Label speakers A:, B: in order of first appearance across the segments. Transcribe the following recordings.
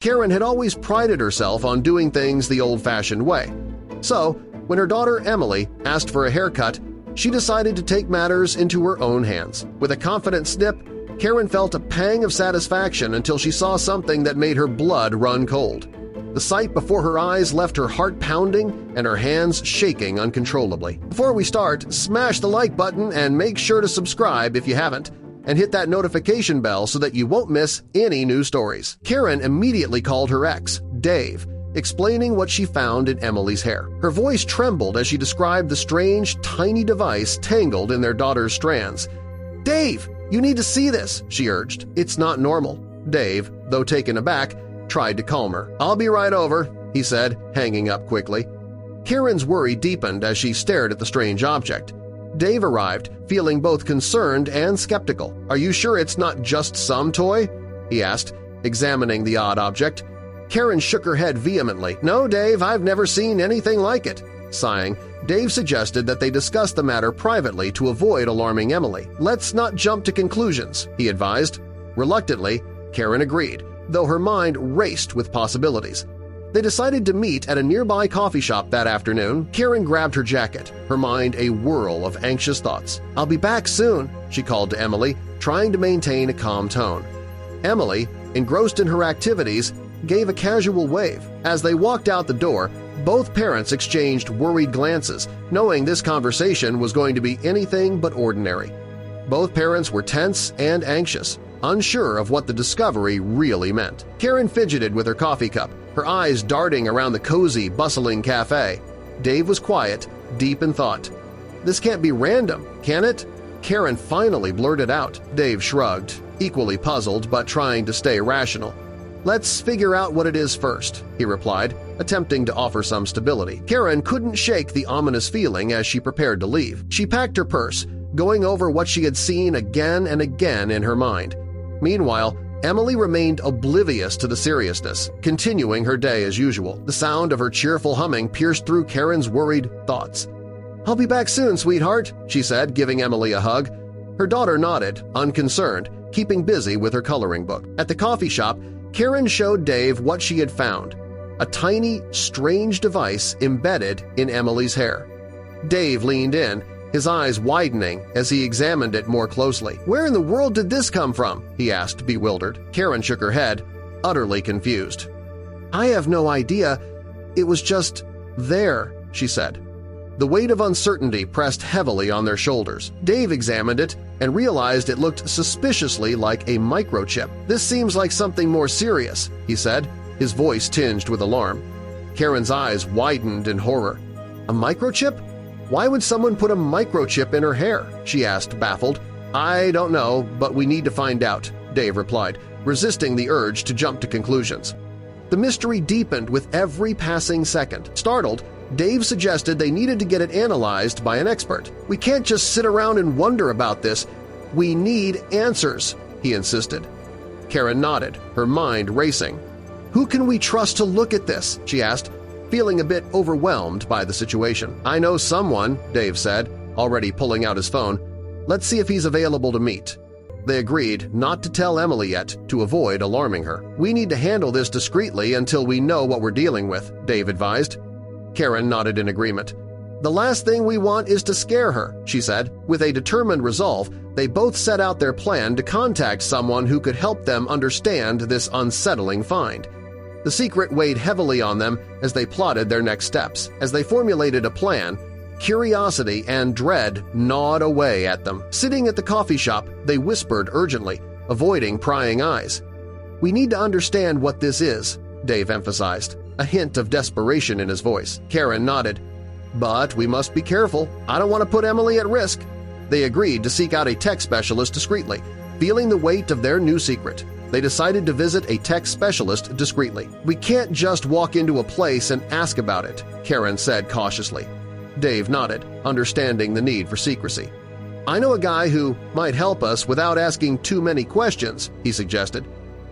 A: Karen had always prided herself on doing things the old-fashioned way. So, when her daughter Emily asked for a haircut, she decided to take matters into her own hands. With a confident snip, Karen felt a pang of satisfaction until she saw something that made her blood run cold. The sight before her eyes left her heart pounding and her hands shaking uncontrollably. Before we start, smash the like button and make sure to subscribe if you haven't, and hit that notification bell so that you won't miss any new stories. Karen immediately called her ex, Dave, explaining what she found in Emily's hair. Her voice trembled as she described the strange, tiny device tangled in their daughter's strands. "Dave, you need to see this," she urged. "It's not normal." Dave, though taken aback, tried to calm her. "I'll be right over," he said, hanging up quickly. Karen's worry deepened as she stared at the strange object. Dave arrived, feeling both concerned and skeptical. "Are you sure it's not just some toy?" he asked, examining the odd object. Karen shook her head vehemently. "No, Dave, I've never seen anything like it." Sighing, Dave suggested that they discuss the matter privately to avoid alarming Emily. "Let's not jump to conclusions," he advised. Reluctantly, Karen agreed, though her mind raced with possibilities. They decided to meet at a nearby coffee shop that afternoon. Karen grabbed her jacket, her mind a whirl of anxious thoughts. "I'll be back soon," she called to Emily, trying to maintain a calm tone. Emily, engrossed in her activities, gave a casual wave. As they walked out the door, both parents exchanged worried glances, knowing this conversation was going to be anything but ordinary. Both parents were tense and anxious, unsure of what the discovery really meant. Karen fidgeted with her coffee cup, her eyes darting around the cozy, bustling cafe. Dave was quiet, deep in thought. "This can't be random, can it?" Karen finally blurted out. Dave shrugged, equally puzzled but trying to stay rational. "Let's figure out what it is first," he replied, attempting to offer some stability. Karen couldn't shake the ominous feeling as she prepared to leave. She packed her purse, going over what she had seen again and again in her mind. Meanwhile, Emily remained oblivious to the seriousness, continuing her day as usual. The sound of her cheerful humming pierced through Karen's worried thoughts. "I'll be back soon, sweetheart," she said, giving Emily a hug. Her daughter nodded, unconcerned, keeping busy with her coloring book. At the coffee shop, Karen showed Dave what she had found, a tiny, strange device embedded in Emily's hair. Dave leaned in, his eyes widening as he examined it more closely. "Where in the world did this come from?" he asked, bewildered. Karen shook her head, utterly confused. "I have no idea. It was just there," she said. The weight of uncertainty pressed heavily on their shoulders. Dave examined it and realized it looked suspiciously like a microchip. "This seems like something more serious," he said, his voice tinged with alarm. Karen's eyes widened in horror. "A microchip? Why would someone put a microchip in her hair?" she asked, baffled. "I don't know, but we need to find out," Dave replied, resisting the urge to jump to conclusions. The mystery deepened with every passing second. Startled, Dave suggested they needed to get it analyzed by an expert. "We can't just sit around and wonder about this. We need answers," he insisted. Karen nodded, her mind racing. "Who can we trust to look at this?" she asked, feeling a bit overwhelmed by the situation. "I know someone," Dave said, already pulling out his phone. "Let's see if he's available to meet." They agreed not to tell Emily yet to avoid alarming her. "We need to handle this discreetly until we know what we're dealing with," Dave advised. Karen nodded in agreement. "The last thing we want is to scare her," she said. With a determined resolve, they both set out their plan to contact someone who could help them understand this unsettling find. The secret weighed heavily on them as they plotted their next steps. As they formulated a plan, curiosity and dread gnawed away at them. Sitting at the coffee shop, they whispered urgently, avoiding prying eyes. "We need to understand what this is," Dave emphasized, a hint of desperation in his voice. Karen nodded. "But we must be careful. I don't want to put Emily at risk." They agreed to seek out a tech specialist discreetly, feeling the weight of their new secret. They decided to visit a tech specialist discreetly. "We can't just walk into a place and ask about it," Karen said cautiously. Dave nodded, understanding the need for secrecy. "I know a guy who might help us without asking too many questions," he suggested.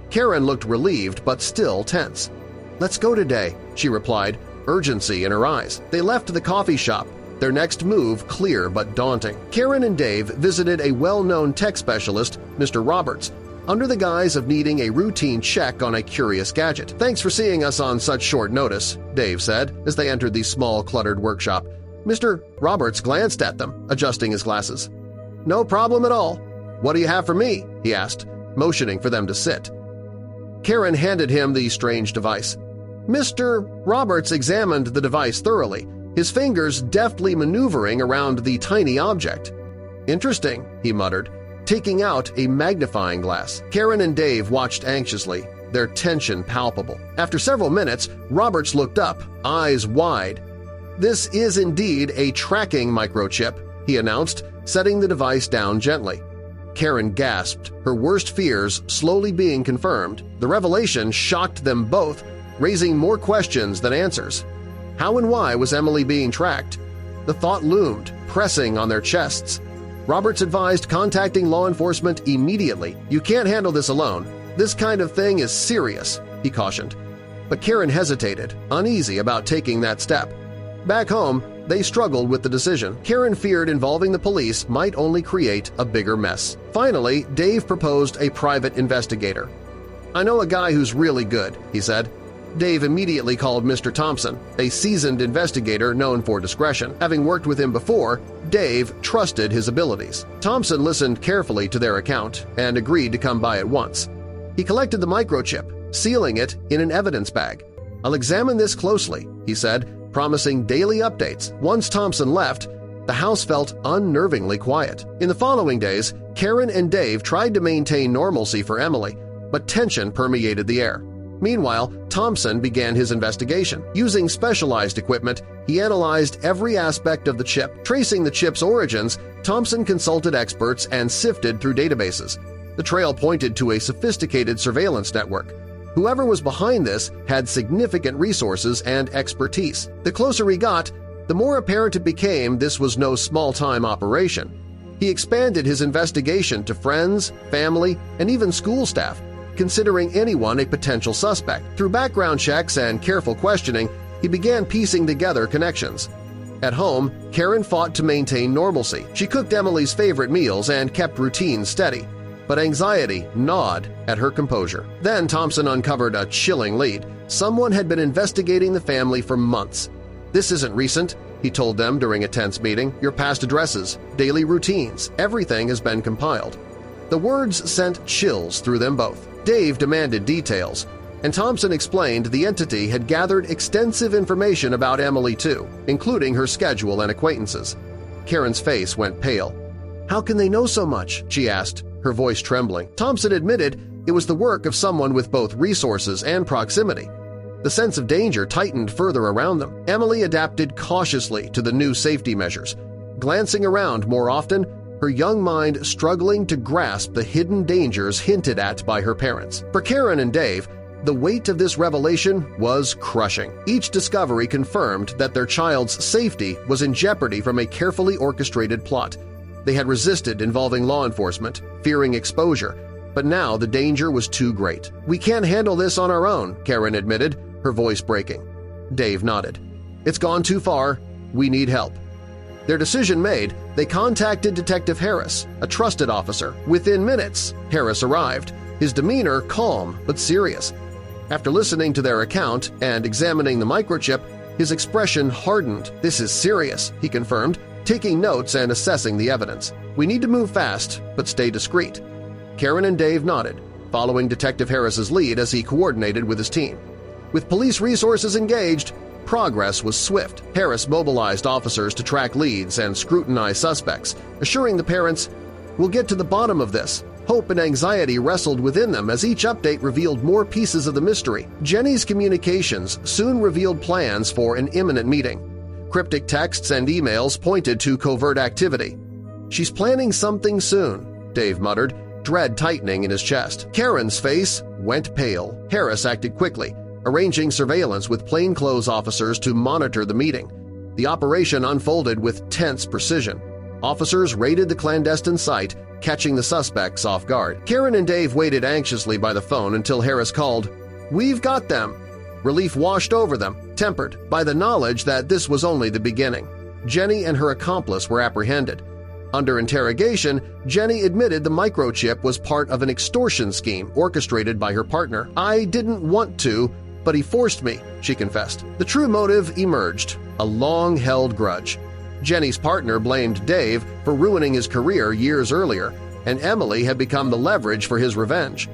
A: Karen looked relieved but still tense. "Let's go today," she replied, urgency in her eyes. They left the coffee shop, their next move clear but daunting. Karen and Dave visited a well-known tech specialist, Mr. Roberts, under the guise of needing a routine check on a curious gadget. "Thanks for seeing us on such short notice," Dave said as they entered the small, cluttered workshop. Mr. Roberts glanced at them, adjusting his glasses. "No problem at all. What do you have for me?" he asked, motioning for them to sit. Karen handed him the strange device. Mr. Roberts examined the device thoroughly, his fingers deftly maneuvering around the tiny object. "Interesting," he muttered, taking out a magnifying glass. Karen and Dave watched anxiously, their tension palpable. After several minutes, Roberts looked up, eyes wide. "This is indeed a tracking microchip," he announced, setting the device down gently. Karen gasped, her worst fears slowly being confirmed. The revelation shocked them both, raising more questions than answers. How and why was Emily being tracked? The thought loomed, pressing on their chests. Roberts advised contacting law enforcement immediately. "You can't handle this alone. This kind of thing is serious," he cautioned. But Karen hesitated, uneasy about taking that step. Back home, they struggled with the decision. Karen feared involving the police might only create a bigger mess. Finally, Dave proposed a private investigator. "I know a guy who's really good," he said. Dave immediately called Mr. Thompson, a seasoned investigator known for discretion. Having worked with him before, Dave trusted his abilities. Thompson listened carefully to their account and agreed to come by at once. He collected the microchip, sealing it in an evidence bag. "I'll examine this closely," he said, promising daily updates. Once Thompson left, the house felt unnervingly quiet. In the following days, Karen and Dave tried to maintain normalcy for Emily, but tension permeated the air. Meanwhile, Thompson began his investigation. Using specialized equipment, he analyzed every aspect of the chip. Tracing the chip's origins, Thompson consulted experts and sifted through databases. The trail pointed to a sophisticated surveillance network. Whoever was behind this had significant resources and expertise. The closer he got, the more apparent it became this was no small-time operation. He expanded his investigation to friends, family, and even school staff, considering anyone a potential suspect. Through background checks and careful questioning, he began piecing together connections. At home, Karen fought to maintain normalcy. She cooked Emily's favorite meals and kept routines steady, but anxiety gnawed at her composure. Then Thompson uncovered a chilling lead. Someone had been investigating the family for months. "This isn't recent," he told them during a tense meeting. "Your past addresses, daily routines, everything has been compiled." The words sent chills through them both. Dave demanded details, and Thompson explained the entity had gathered extensive information about Emily too, including her schedule and acquaintances. Karen's face went pale. "How can they know so much?" she asked, her voice trembling. Thompson admitted it was the work of someone with both resources and proximity. The sense of danger tightened further around them. Emily adapted cautiously to the new safety measures, glancing around more often, her young mind struggling to grasp the hidden dangers hinted at by her parents. For Karen and Dave, the weight of this revelation was crushing. Each discovery confirmed that their child's safety was in jeopardy from a carefully orchestrated plot. They had resisted involving law enforcement, fearing exposure, but now the danger was too great. "We can't handle this on our own," Karen admitted, her voice breaking. Dave nodded. "It's gone too far. We need help." Their decision made, they contacted Detective Harris, a trusted officer. Within minutes, Harris arrived, his demeanor calm but serious. After listening to their account and examining the microchip, his expression hardened. "This is serious," he confirmed, taking notes and assessing the evidence. "We need to move fast, but stay discreet." Karen and Dave nodded, following Detective Harris's lead as he coordinated with his team. With police resources engaged, progress was swift. Harris mobilized officers to track leads and scrutinize suspects, assuring the parents, "We'll get to the bottom of this." Hope and anxiety wrestled within them as each update revealed more pieces of the mystery. Jenny's communications soon revealed plans for an imminent meeting. Cryptic texts and emails pointed to covert activity. "She's planning something soon," Dave muttered, dread tightening in his chest. Karen's face went pale. Harris acted quickly, arranging surveillance with plainclothes officers to monitor the meeting. The operation unfolded with tense precision. Officers raided the clandestine site, catching the suspects off guard. Karen and Dave waited anxiously by the phone until Harris called, "We've got them!" Relief washed over them, tempered by the knowledge that this was only the beginning. Jenny and her accomplice were apprehended. Under interrogation, Jenny admitted the microchip was part of an extortion scheme orchestrated by her partner. "I didn't want to, but he forced me," she confessed. The true motive emerged, a long-held grudge. Jenny's partner blamed Dave for ruining his career years earlier, and Emily had become the leverage for his revenge.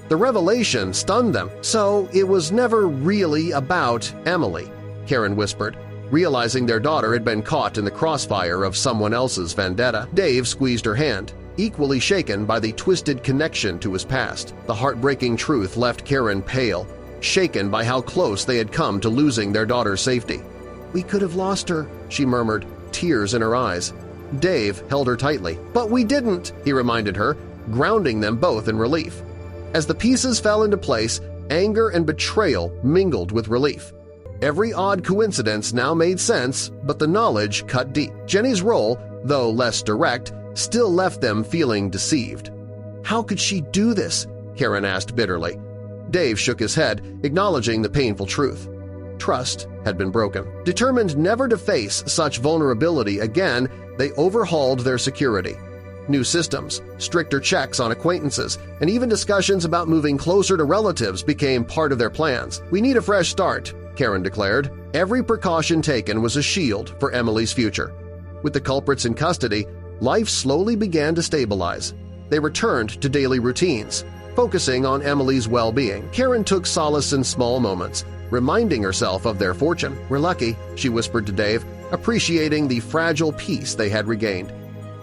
A: The revelation stunned them. "So it was never really about Emily," Karen whispered, realizing their daughter had been caught in the crossfire of someone else's vendetta. Dave squeezed her hand, equally shaken by the twisted connection to his past. The heartbreaking truth left Karen pale, shaken by how close they had come to losing their daughter's safety. "We could have lost her," she murmured, tears in her eyes. Dave held her tightly. "But we didn't," he reminded her, grounding them both in relief. As the pieces fell into place, anger and betrayal mingled with relief. Every odd coincidence now made sense, but the knowledge cut deep. Jenny's role, though less direct, still left them feeling deceived. "How could she do this?" Karen asked bitterly. Dave shook his head, acknowledging the painful truth. Trust had been broken. Determined never to face such vulnerability again, they overhauled their security. New systems, stricter checks on acquaintances, and even discussions about moving closer to relatives became part of their plans. "We need a fresh start," Karen declared. Every precaution taken was a shield for Emily's future. With the culprits in custody, life slowly began to stabilize. They returned to daily routines, focusing on Emily's well-being. Karen took solace in small moments, reminding herself of their fortune. "We're lucky," she whispered to Dave, appreciating the fragile peace they had regained.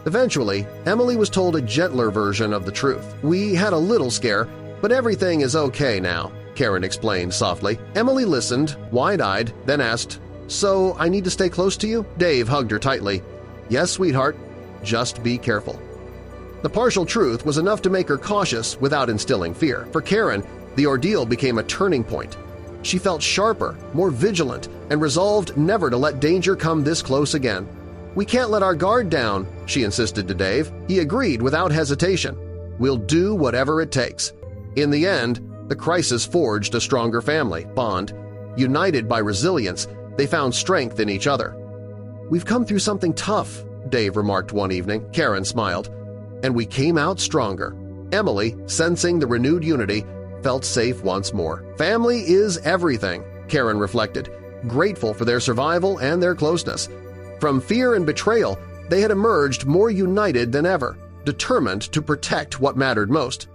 A: Eventually, Emily was told a gentler version of the truth. "We had a little scare, but everything is okay now," Karen explained softly. Emily listened, wide-eyed, then asked, "So I need to stay close to you?" Dave hugged her tightly. "Yes, sweetheart. Just be careful." The partial truth was enough to make her cautious without instilling fear. For Karen, the ordeal became a turning point. She felt sharper, more vigilant, and resolved never to let danger come this close again. "We can't let our guard down," she insisted to Dave. He agreed without hesitation. "We'll do whatever it takes." In the end, the crisis forged a stronger family bond. United by resilience, they found strength in each other. "We've come through something tough," Dave remarked one evening. Karen smiled. "And we came out stronger." Emily, sensing the renewed unity, felt safe once more. Family is everything, Karen reflected, grateful for their survival and their closeness. From fear and betrayal, they had emerged more united than ever, determined to protect what mattered most.